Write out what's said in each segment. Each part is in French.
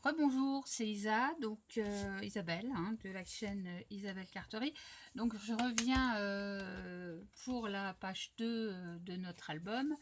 Rebonjour, c'est Isa, donc Isabelle, de la chaîne Isabelle Carterie. Donc je reviens pour la page 2 de notre album.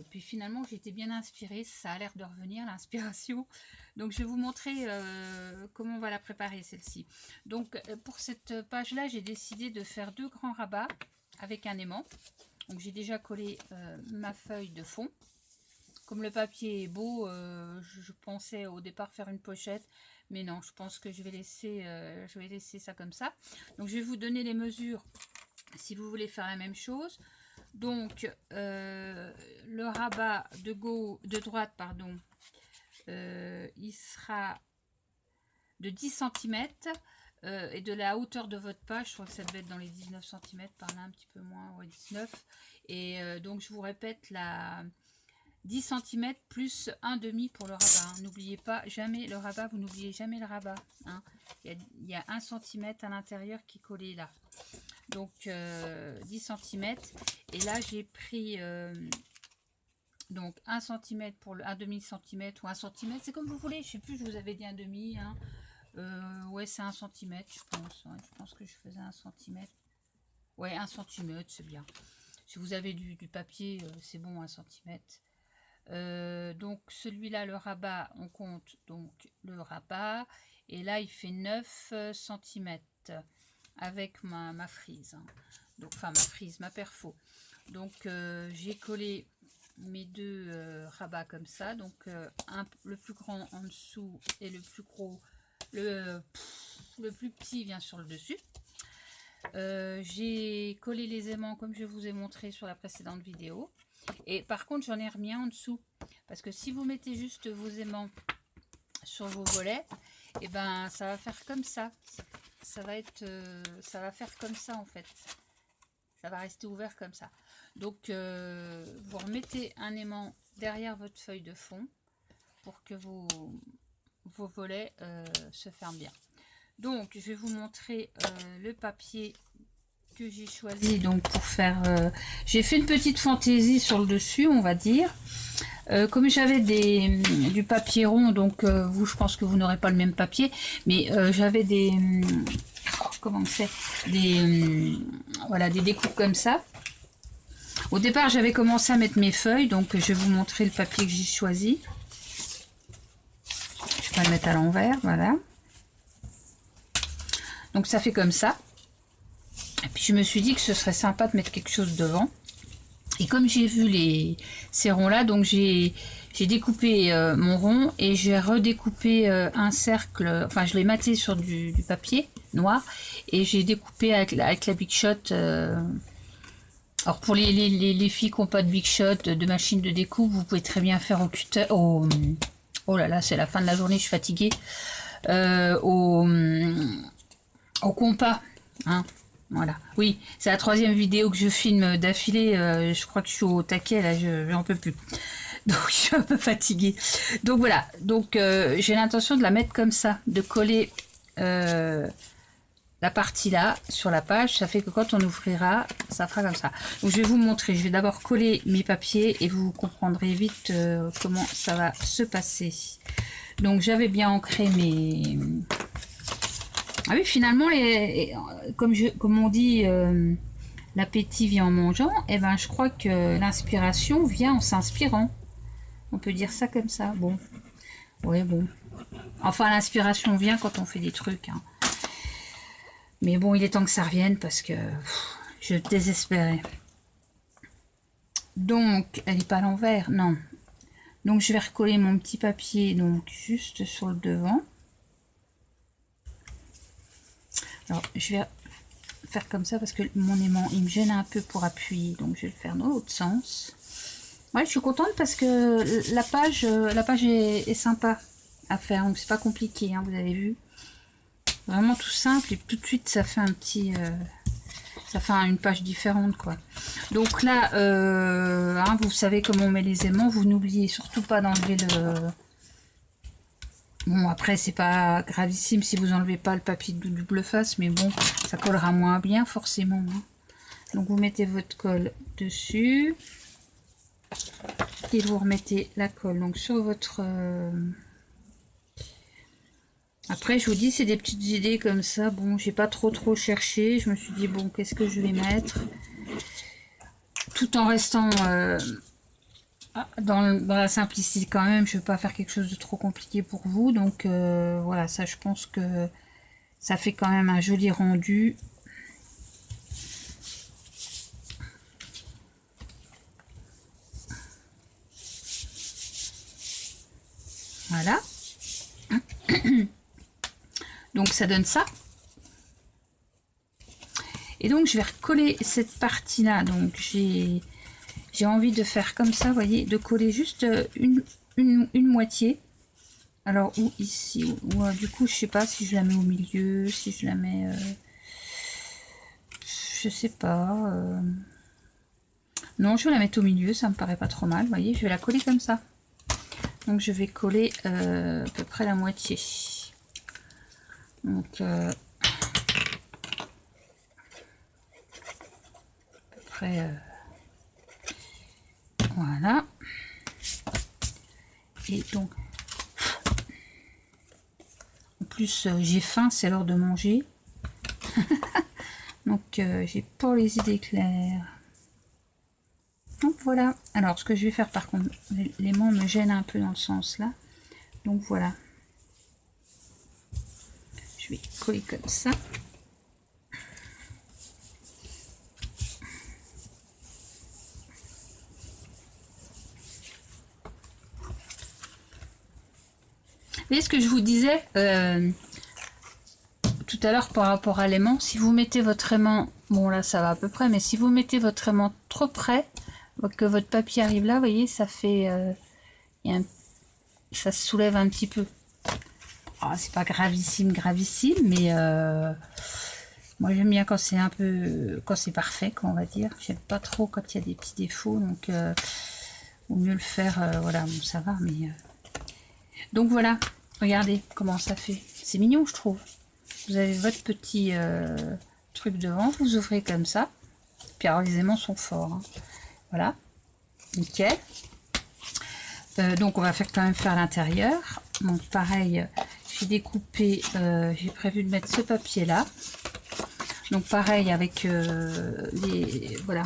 Puis finalement j'étais bien inspirée, ça a l'air de revenir l'inspiration. Donc je vais vous montrer comment on va la préparer celle-ci. Donc pour cette page-là, j'ai décidé de faire 2 grands rabats avec un aimant. Donc j'ai déjà collé ma feuille de fond. Comme le papier est beau, je pensais au départ faire une pochette, mais non, je pense que je vais laisser ça comme ça. Donc je vais vous donner les mesures si vous voulez faire la même chose. Donc le rabat de droite, pardon, il sera de 10 cm et de la hauteur de votre page, je crois que ça devait être dans les 19 cm, par là un petit peu moins, ouais, 19. Et donc je vous répète la 10 cm plus un demi pour le rabat. N'oubliez pas jamais le rabat, vous n'oubliez jamais le rabat. Il y a 1 cm à l'intérieur qui est collé là. Donc 10 cm. Et là j'ai pris donc 1 cm pour le 1 demi cm ou 1 cm. C'est comme vous voulez, je sais plus, je vous avais dit un demi. Ouais, c'est 1 cm, je pense. Ouais, je pense que je faisais 1 cm. Ouais, 1 cm, c'est bien. Si vous avez du papier, c'est bon, 1 cm. Donc celui-là, le rabat, on compte donc le rabat. Et là, il fait 9 cm avec ma frise. Donc, enfin, ma frise, ma perfo. Donc, j'ai collé mes 2 rabats comme ça. Donc, le plus grand en dessous et le plus gros, le plus petit vient sur le dessus. J'ai collé les aimants comme je vous ai montré sur la précédente vidéo. Et par contre, j'en ai remis un en dessous. Parce que si vous mettez juste vos aimants sur vos volets, et ben ça va faire comme ça. Ça va faire comme ça en fait. Ça va rester ouvert comme ça. Donc vous remettez un aimant derrière votre feuille de fond pour que vos volets se ferment bien. Donc je vais vous montrer le papier que j'ai choisi donc pour faire j'ai fait une petite fantaisie sur le dessus, on va dire. Comme j'avais du papier rond, donc vous, je pense que vous n'aurez pas le même papier, mais j'avais comment c'est, voilà, des découpes comme ça. Au départ, j'avais commencé à mettre mes feuilles, donc je vais vous montrer le papier que j'ai choisi. Je vais le mettre à l'envers, voilà. Donc ça fait comme ça. Et puis je me suis dit que ce serait sympa de mettre quelque chose devant. Et comme j'ai vu ces ronds là, donc j'ai découpé mon rond et j'ai redécoupé un cercle, enfin je l'ai maté sur du papier noir et j'ai découpé avec la Big Shot. Alors pour les filles qui n'ont pas de Big Shot, de machine de découpe, vous pouvez très bien faire au cutter, oh là là, c'est la fin de la journée, je suis fatiguée, au compas, voilà. Oui, c'est la 3e vidéo que je filme d'affilée. Je crois que je suis au taquet, là, j'en peux plus. Donc, je suis un peu fatiguée. Donc, voilà. Donc, j'ai l'intention de la mettre comme ça, de coller la partie là sur la page. Ça fait que quand on ouvrira, ça fera comme ça. Donc, je vais vous montrer. Je vais d'abord coller mes papiers et vous comprendrez vite comment ça va se passer. Donc, j'avais bien ancré mes... Ah oui, finalement, comme on dit, l'appétit vient en mangeant. Et ben, je crois que l'inspiration vient en s'inspirant. On peut dire ça comme ça. Bon, ouais, bon. Enfin, l'inspiration vient quand on fait des trucs. Mais bon, il est temps que ça revienne parce que je désespérais. Donc, elle n'est pas à l'envers, non. Donc, je vais recoller mon petit papier donc juste sur le devant. Alors, je vais faire comme ça parce que mon aimant, il me gêne un peu pour appuyer. Donc, je vais le faire dans l'autre sens. Ouais, je suis contente parce que la page est sympa à faire. Donc, c'est pas compliqué, vous avez vu. Vraiment tout simple et tout de suite, ça fait un petit... ça fait une page différente, quoi. Donc là, vous savez comment on met les aimants. Vous n'oubliez surtout pas d'enlever le... Bon, après, c'est pas gravissime si vous enlevez pas le papier de double face, mais bon, ça collera moins bien, forcément. Donc, vous mettez votre colle dessus. Et vous remettez la colle donc sur votre Après, je vous dis, c'est des petites idées comme ça. Bon, j'ai pas trop cherché. Je me suis dit, bon, qu'est-ce que je vais mettre? Tout en restant dans la simplicité quand même. Je ne veux pas faire quelque chose de trop compliqué pour vous. Donc, voilà, ça, je pense que ça fait quand même un joli rendu. Voilà. Donc ça donne ça. Et donc je vais recoller cette partie là. Donc j'ai envie de faire comme ça, vous voyez, de coller juste une moitié. Alors ou ici, ou du coup je sais pas si je la mets au milieu, si je la mets je sais pas. Non, je vais la mettre au milieu, ça me paraît pas trop mal, vous voyez, je vais la coller comme ça. Donc je vais coller à peu près la moitié. Donc à peu près voilà. Et donc en plus j'ai faim, c'est l'heure de manger. Donc j'ai pas les idées claires. Donc voilà. Alors ce que je vais faire par contre, l'aimant me gêne un peu dans le sens là. Donc voilà. Je vais coller comme ça. Vous voyez ce que je vous disais tout à l'heure par rapport à l'aimant, si vous mettez votre aimant, bon là ça va à peu près, mais si vous mettez votre aimant trop près, que votre papier arrive là, vous voyez, ça fait, ça se soulève un petit peu. Oh, c'est pas gravissime, mais moi j'aime bien quand c'est un peu, quand c'est parfait, quoi, on va dire. J'aime pas trop quand il y a des petits défauts, donc vaut mieux le faire, voilà, bon ça va, mais donc voilà, regardez comment ça fait. C'est mignon, je trouve. Vous avez votre petit truc devant, vous ouvrez comme ça. Puis alors les aimants sont forts. Hein. Voilà, nickel. Donc on va quand même faire l'intérieur. Donc pareil, j'ai découpé, j'ai prévu de mettre ce papier là. Donc pareil avec voilà,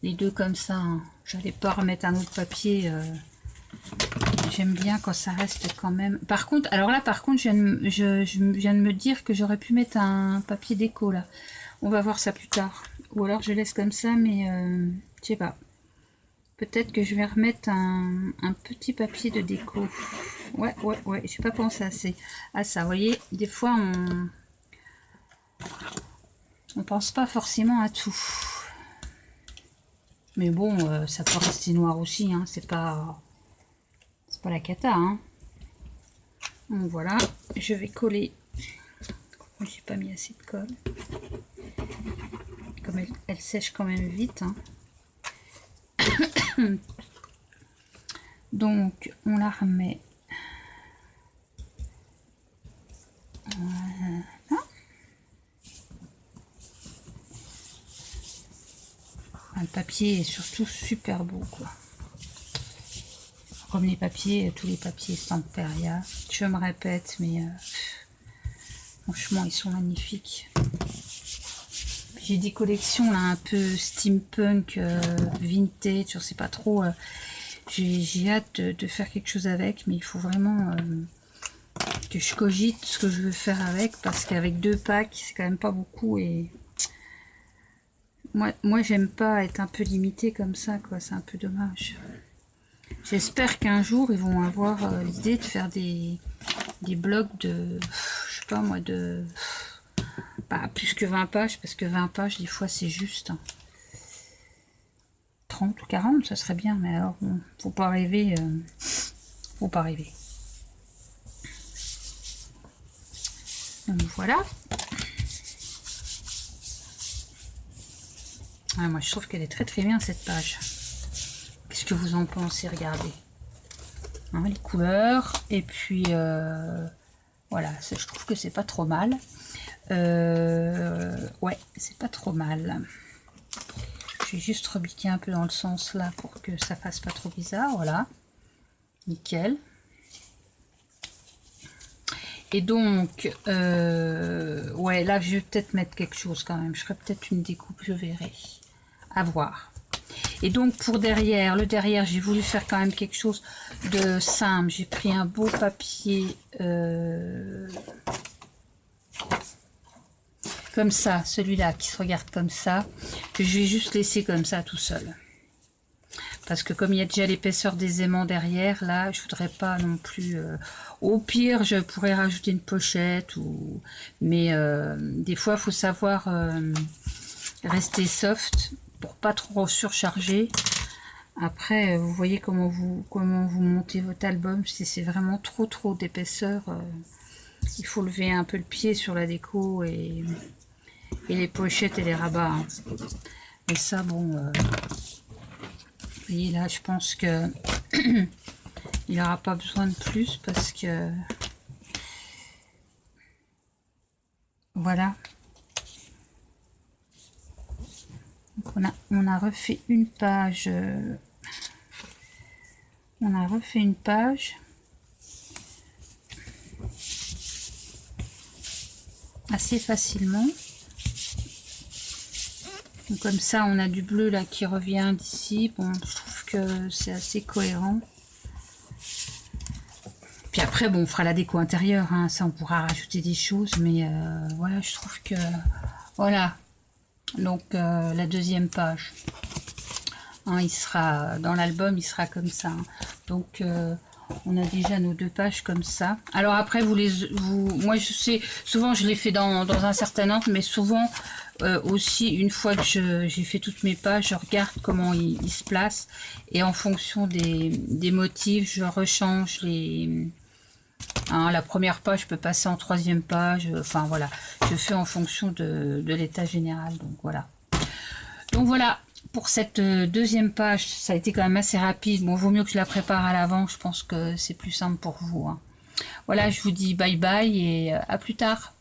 les deux comme ça. Hein. J'allais pas remettre un autre papier. J'aime bien quand ça reste quand même. Par contre, alors là, par contre, je viens de me dire que j'aurais pu mettre un papier déco là. On va voir ça plus tard. Ou alors je laisse comme ça, mais je sais pas. Peut-être que je vais remettre un petit papier de déco. Ouais. J'ai pas pensé assez à ça. Vous voyez, des fois on pense pas forcément à tout. Mais bon, ça peut rester noir aussi. Hein. C'est pas la cata, hein. Donc voilà, je vais coller. J'ai pas mis assez de colle. Comme elle sèche quand même vite. Hein. Donc on la remet. Voilà. Le papier est surtout super beau, quoi. Comme les papiers, tous les papiers Stamperia. Je me répète, mais franchement, ils sont magnifiques. J'ai des collections là un peu steampunk, vintage, je sais pas trop. J'ai hâte de faire quelque chose avec, mais il faut vraiment que je cogite ce que je veux faire avec, parce qu'avec 2 packs, c'est quand même pas beaucoup. Et moi j'aime pas être un peu limitée comme ça, quoi. C'est un peu dommage. J'espère qu'un jour ils vont avoir l'idée de faire des blocs de, je sais pas moi, de pas plus que 20 pages, parce que 20 pages des fois c'est juste. Hein. 30 ou 40 ça serait bien, mais alors bon, faut pas rêver. Faut pas rêver. Donc voilà. Ah, moi je trouve qu'elle est très bien cette page. Qu'est-ce que vous en pensez? Regardez. Hein, les couleurs. Et puis voilà, je trouve que c'est pas trop mal. Ouais, c'est pas trop mal. Je vais juste rebiquer un peu dans le sens là pour que ça fasse pas trop bizarre. Voilà. Nickel. Et donc, ouais, là, je vais peut-être mettre quelque chose quand même. Je ferai peut-être une découpe, je verrai. À voir. Et donc, pour derrière, le derrière, j'ai voulu faire quand même quelque chose de simple. J'ai pris un beau papier comme ça, celui-là qui se regarde comme ça, que je vais juste laisser comme ça tout seul. Parce que comme il y a déjà l'épaisseur des aimants derrière, là, je voudrais pas non plus... au pire, je pourrais rajouter une pochette, ou mais des fois, il faut savoir rester soft pour pas trop surcharger. Après, vous voyez comment vous montez votre album. Si c'est vraiment trop d'épaisseur, il faut lever un peu le pied sur la déco et les pochettes et les rabats. Hein. Et ça, bon... vous voyez là, je pense que il n'aura pas besoin de plus parce que voilà. Donc on a refait une page. On a refait une page assez facilement. Donc comme ça, on a du bleu là qui revient d'ici. Bon, je trouve que c'est assez cohérent. Puis après, bon, on fera la déco intérieure. Hein. Ça, on pourra rajouter des choses. Mais voilà, je trouve que... Voilà. Donc, la deuxième page. Hein, il sera... Dans l'album, il sera comme ça. Hein. Donc... on a déjà nos 2 pages comme ça. Alors après, moi je sais, souvent je les fais dans un certain ordre, mais souvent aussi, une fois que j'ai fait toutes mes pages, je regarde comment ils se placent. Et en fonction des motifs, je rechange les... Hein, la première page, je peux passer en 3e page. Enfin voilà, je fais en fonction de l'état général. Donc voilà. Donc voilà. Pour cette 2e page, ça a été quand même assez rapide. Bon, vaut mieux que je la prépare à l'avant. Je pense que c'est plus simple pour vous. Hein. Voilà, je vous dis bye bye et à plus tard.